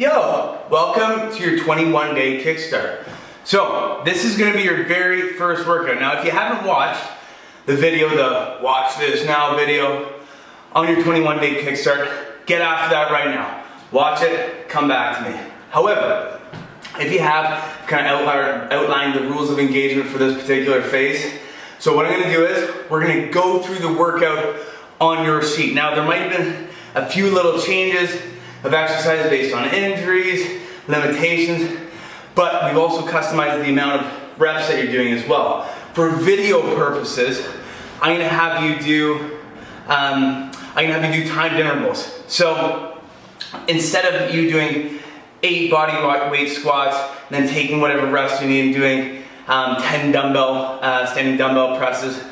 Yo, welcome to your 21-day kickstart. So this is going to be your very first workout. Now if you haven't watched the video, the watch this now video on your 21-day kickstart, get after that right now. Watch it, come back to me. However, if you have kind of outlined the rules of engagement for this particular phase, so what I'm going to do is we're going to go through the workout on your sheet. Now there might have been a few little changes of exercise based on injuries, limitations, but we've also customized the amount of reps that you're doing as well. For video purposes, I'm gonna have you do timed intervals. So instead of you doing 8 body weight squats, then taking whatever reps you need and doing 10 standing dumbbell presses,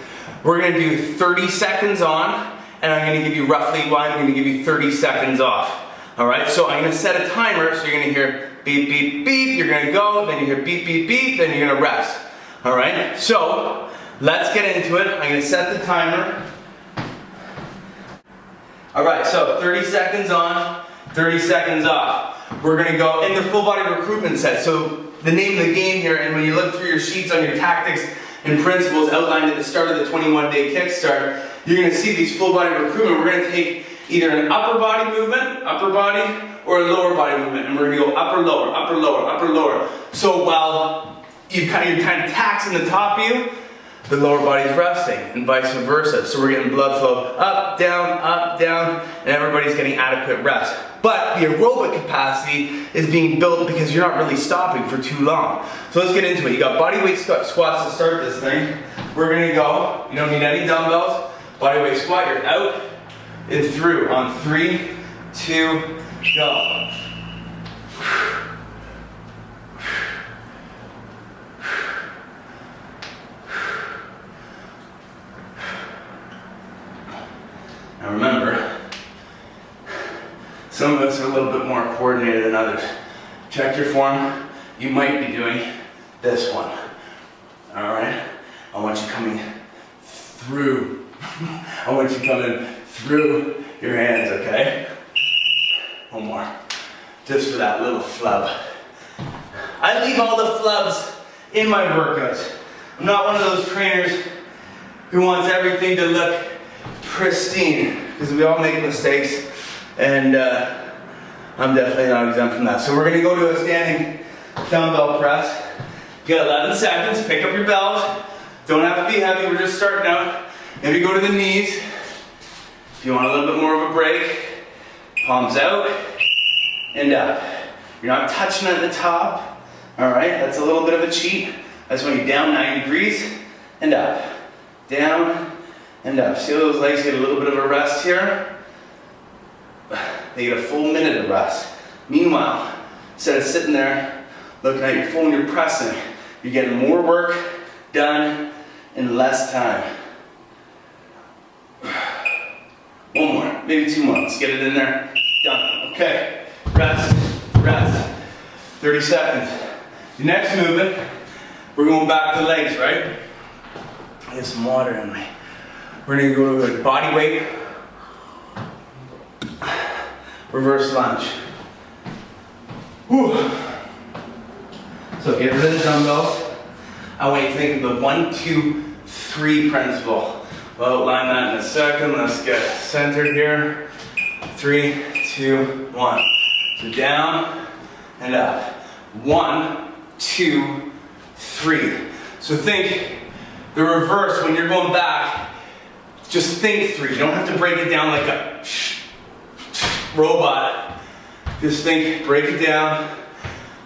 we're gonna do 30 seconds on, and I'm gonna give you roughly I'm gonna give you 30 seconds off. All right, so I'm gonna set a timer, so you're gonna hear beep, beep, beep, you're gonna go, then you hear beep, beep, beep, then you're gonna rest. All right, so let's get into it. I'm gonna set the timer. All right, so 30 seconds on, 30 seconds off. We're gonna go in the full body recruitment set. So the name of the game here, and when you look through your sheets on your tactics and principles outlined at the start of the 21-day kickstart, you're gonna see these full body recruitment. We're gonna take either an upper body movement, upper body, or a lower body movement, and we're gonna go upper, lower, upper, lower, upper, lower. So while you're kind of taxing the top of you, the lower body's resting, and vice versa. So we're getting blood flow up, down, and everybody's getting adequate rest. But the aerobic capacity is being built because you're not really stopping for too long. So let's get into it. You got body weight squats to start this thing. We're gonna go, you don't need any dumbbells, body weight squat, you're out and through on 3, 2, go. Now remember, some of us are a little bit more coordinated than others. Check your form. You might be doing this one. All right? I want you coming through. I want you coming through your hands, okay? One more. Just for that little flub. I leave all the flubs in my workouts. I'm not one of those trainers who wants everything to look pristine, because we all make mistakes, and I'm definitely not exempt from that. So we're gonna go to a standing dumbbell press. You got 11 seconds, pick up your bells. Don't have to be heavy, we're just starting out. Maybe go to the knees. If you want a little bit more of a break, palms out and up. You're not touching at the top, all right? That's a little bit of a cheat. I just want you down 90 degrees and up. Down and up. See how those legs get a little bit of a rest here? They get a full minute of rest. Meanwhile, instead of sitting there looking at your phone, you're pressing. You're getting more work done in less time. One more, maybe 2 more. Let's get it in there. Done. Okay. Rest, rest. 30 seconds. The next movement, we're going back to legs, right? I have some water in me. We're going to go to a body weight reverse lunge. Whew. So get rid of the dumbbells. I want you to think of the 1, 2, 3 principle. We'll outline that in a second. Let's get centered here. 3, 2, 1. So down and up. 1, 2, 3. So think the reverse when you're going back. Just think 3. You don't have to break it down like a robot. Just think, break it down.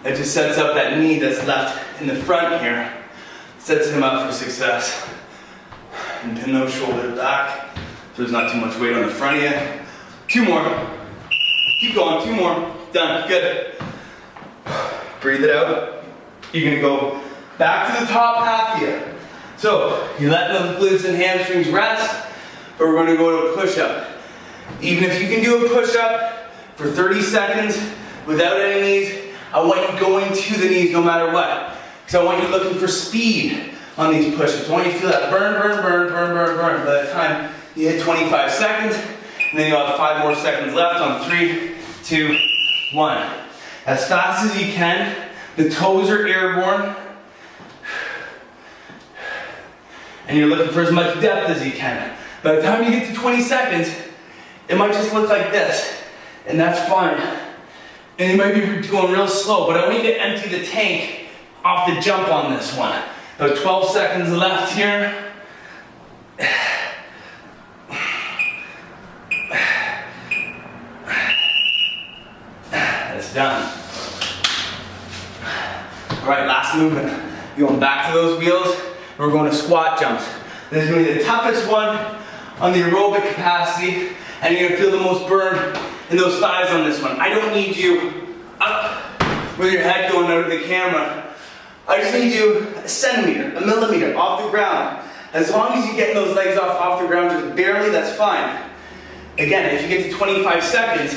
That just sets up that knee that's left in the front here. Sets him up for success. And pin those shoulders back so there's not too much weight on the front of you. 2 more. Keep going, 2 more. Done, good. Breathe it out. You're gonna go back to the top half here. So you let the glutes and hamstrings rest, but we're gonna go to a push-up. Even if you can do a push-up for 30 seconds without any knees, I want you going to the knees no matter what. Because I want you looking for speed on these push-ups. I want you to feel that burn, burn, burn, burn, burn, burn. By the time you hit 25 seconds, and then you'll have 5 more seconds left on 3, 2, 1. as fast as you can. The toes are airborne. And you're looking for as much depth as you can. By the time you get to 20 seconds, it might just look like this, and that's fine. And you might be going real slow, but I want you to empty the tank off the jump on this one. About 12 seconds left here. That's done. All right, last movement. You're going back to those wheels, and we're going to squat jumps. This is going to be the toughest one on the aerobic capacity, and you're going to feel the most burn in those thighs on this one. I don't need you up with your head going out of the camera. I just need you a centimeter, a millimeter off the ground. As long as you get those legs off the ground just barely, that's fine. Again, if you get to 25 seconds,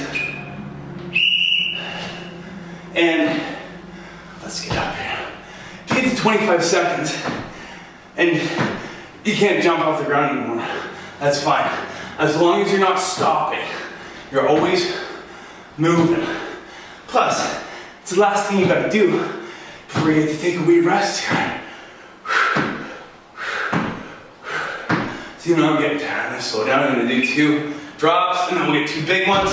and let's get up here. If you get to 25 seconds, and you can't jump off the ground anymore, that's fine. As long as you're not stopping, you're always moving. Plus, it's the last thing you gotta do before you get to take a wee rest here. So you know I'm getting tired. I'm gonna slow down. I'm gonna do 2 drops, and then we'll get 2 big ones.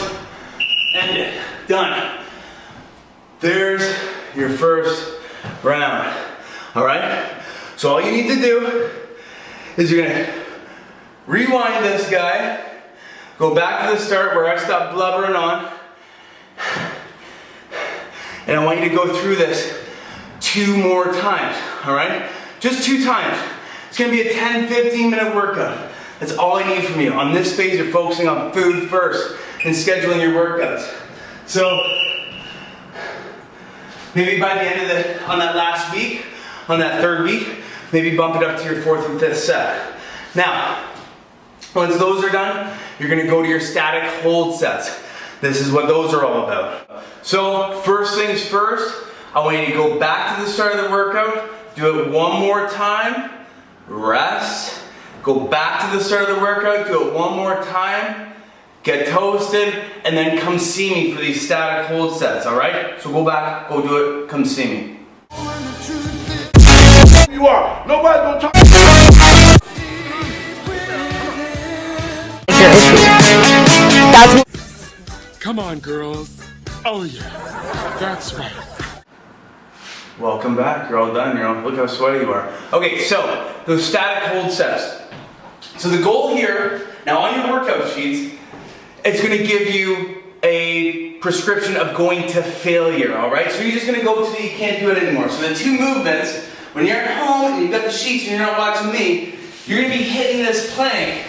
End it. Done. There's your first round. All right? So all you need to do is you're gonna rewind this guy, go back to the start where I stopped blubbering on, and I want you to go through this 2 more times, all right? Just 2 times. It's gonna be a 10-15 minute workout. That's all I need from you. On this phase, you're focusing on food first and scheduling your workouts. So, maybe by the end of on that last week, on that 3rd week, maybe bump it up to your 4th and 5th set. Now, once those are done, you're gonna go to your static hold sets. This is what those are all about. So, first things first, I want you to go back to the start of the workout, do it one more time, rest, go back to the start of the workout, do it one more time, get toasted, and then come see me for these static hold sets, all right? So go back, go do it, come see me. You are. Nobody's gonna talk. Come on, girls. Oh yeah, that's right. Welcome back, you're all done, look how sweaty you are. Okay, so, those static hold sets. So the goal here, now on your workout sheets, it's gonna give you a prescription of going to failure, all right? So you're just gonna go till you can't do it anymore. So the 2 movements, when you're at home and you've got the sheets and you're not watching me, you're gonna be hitting this plank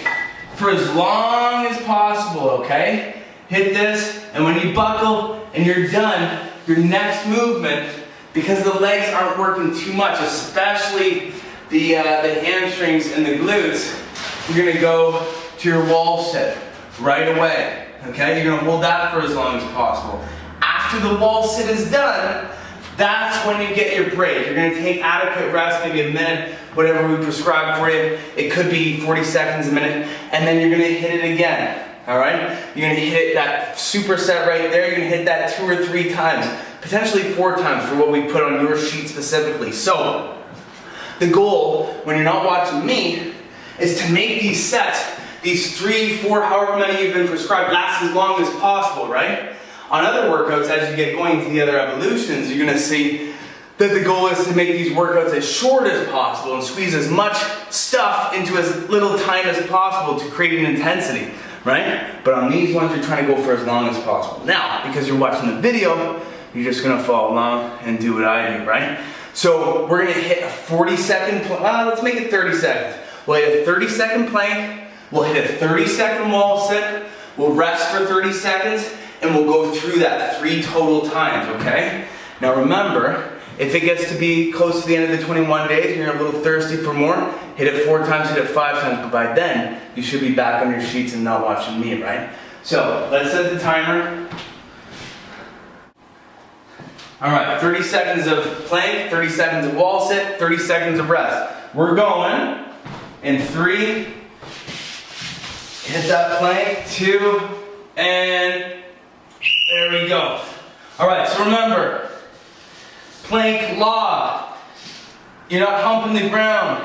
for as long as possible, okay? Hit this, and when you buckle and you're done, your next movement, because the legs aren't working too much, especially the hamstrings and the glutes, you're gonna go to your wall sit right away, okay? You're gonna hold that for as long as possible. After the wall sit is done, that's when you get your break. You're gonna take adequate rest, maybe a minute, whatever we prescribe for you. It could be 40 seconds, a minute, and then you're gonna hit it again, all right? You're gonna hit it, that superset right there, you're gonna hit that 2 or 3 times, potentially 4 times for what we put on your sheet specifically. So, the goal, when you're not watching me, is to make these sets, these 3, 4, however many you've been prescribed, last as long as possible, right? On other workouts, as you get going to the other evolutions, you're gonna see that the goal is to make these workouts as short as possible and squeeze as much stuff into as little time as possible to create an intensity, right? But on these ones, you're trying to go for as long as possible. Now, because you're watching the video, you're just gonna follow along and do what I do, right? So we're gonna hit a 40-second, let's make it 30 seconds. We'll hit a 30-second plank, we'll hit a 30-second wall sit, we'll rest for 30 seconds, and we'll go through that 3 total times, okay? Now remember, if it gets to be close to the end of the 21 days and you're a little thirsty for more, hit it 4 times, hit it 5 times, but by then, you should be back on your sheets and not watching me, right? So, let's set the timer. All right, 30 seconds of plank, 30 seconds of wall sit, 30 seconds of rest. We're going in 3, hit that plank, 2, and there we go. All right, so remember, plank law. You're not humping the ground.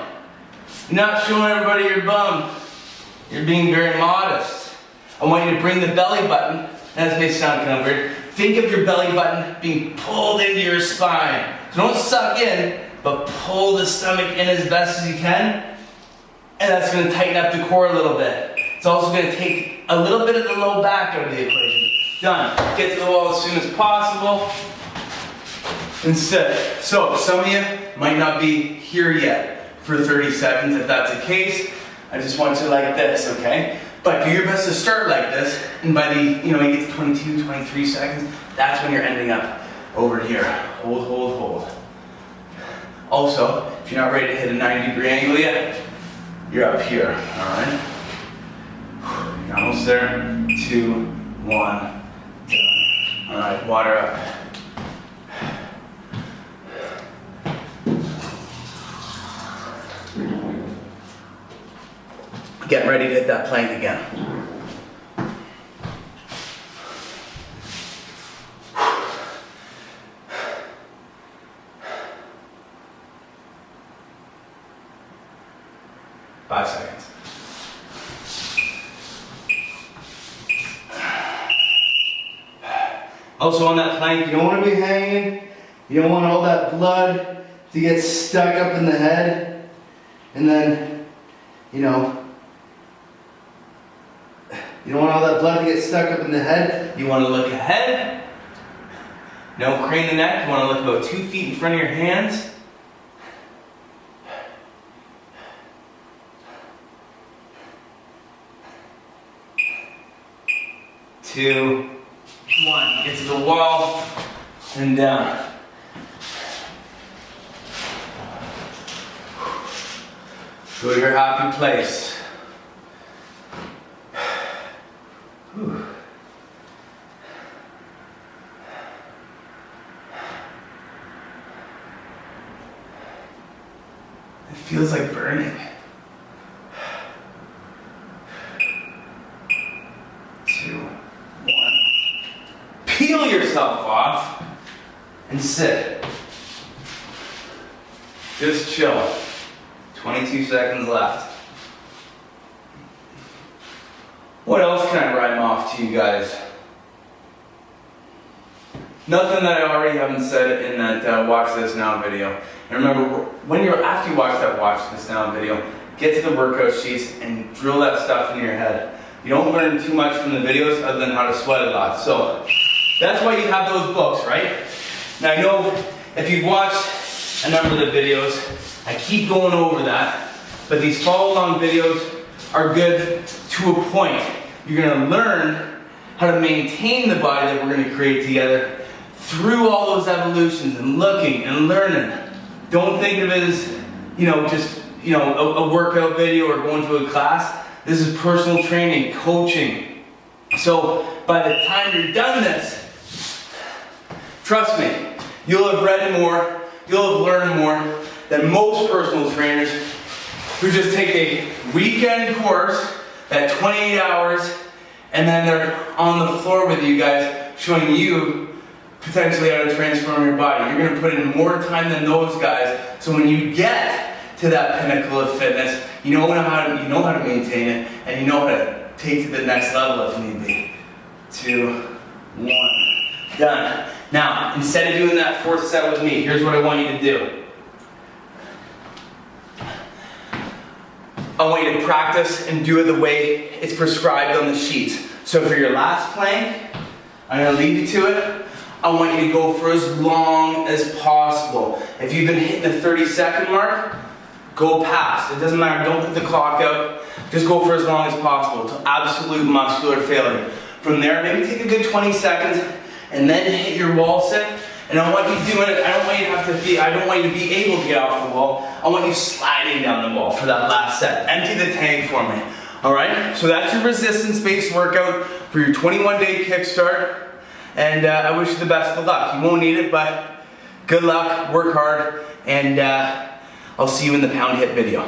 You're not showing everybody your bum. You're being very modest. I want you to bring the belly button, and this may sound kind of weird, think of your belly button being pulled into your spine. So don't suck in, but pull the stomach in as best as you can, and that's going to tighten up the core a little bit. It's also going to take a little bit of the low back out of the equation. Done. Get to the wall as soon as possible, and sit. So some of you might not be here yet for 30 seconds. If that's the case, I just want you like this, okay? But do your best to start like this, and by the, you get to 22, 23 seconds, that's when you're ending up over here. Hold, hold, hold. Also, if you're not ready to hit a 90-degree angle yet, you're up here, all right? You're almost there. 2, 1, done. All right, water up. Get ready to hit that plank again. Five seconds. Also on that plank, you don't want to be hanging. You don't want all that blood to get stuck up in the head. And then, you don't want all that blood to get stuck up in the head. You want to look ahead. Don't crane the neck. You want to look about 2 feet in front of your hands. 2, 1. Get to the wall and down. Go to your happy place. Whew. It feels like burning. 2, 1. Peel yourself off and sit. Just chill. 22 seconds left. What else can I rhyme off to you guys? Nothing that I already haven't said in that Watch This Now video. And remember, after you watch that Watch This Now video, get to the workout sheets and drill that stuff into your head. You don't learn too much from the videos other than how to sweat a lot. So that's why you have those books, right? Now I know if you've watched a number of the videos, I keep going over that, but these follow-along videos are good to a point. You're going to learn how to maintain the body that we're going to create together through all those evolutions and looking and learning. Don't think of it as, just, a workout video or going to a class. This is personal training, coaching. So by the time you're done this, trust me, you'll have read more, you'll have learned more than most personal trainers who just take a weekend course at 28 hours and then they're on the floor with you guys showing you potentially how to transform your body. You're going to put in more time than those guys, so when you get to that pinnacle of fitness, you know how to maintain it, and you know how to take to the next level if need be. 2, 1, done. Now, instead of doing that fourth set with me, here's what I want you to do. I want you to practice and do it the way it's prescribed on the sheets. So for your last plank, I'm going to leave you to it. I want you to go for as long as possible. If you've been hitting the 30-second mark, go past. It doesn't matter. Don't put the clock out. Just go for as long as possible to absolute muscular failure. From there, maybe take a good 20 seconds and then hit your wall sit. And I want you doing it. I don't want you to be able to get off the wall. I want you sliding down the wall for that last set. Empty the tank for me. All right? So that's your resistance-based workout for your 21-day kickstart. And I wish you the best of luck. You won't need it, but good luck, work hard, and I'll see you in the pound hit video.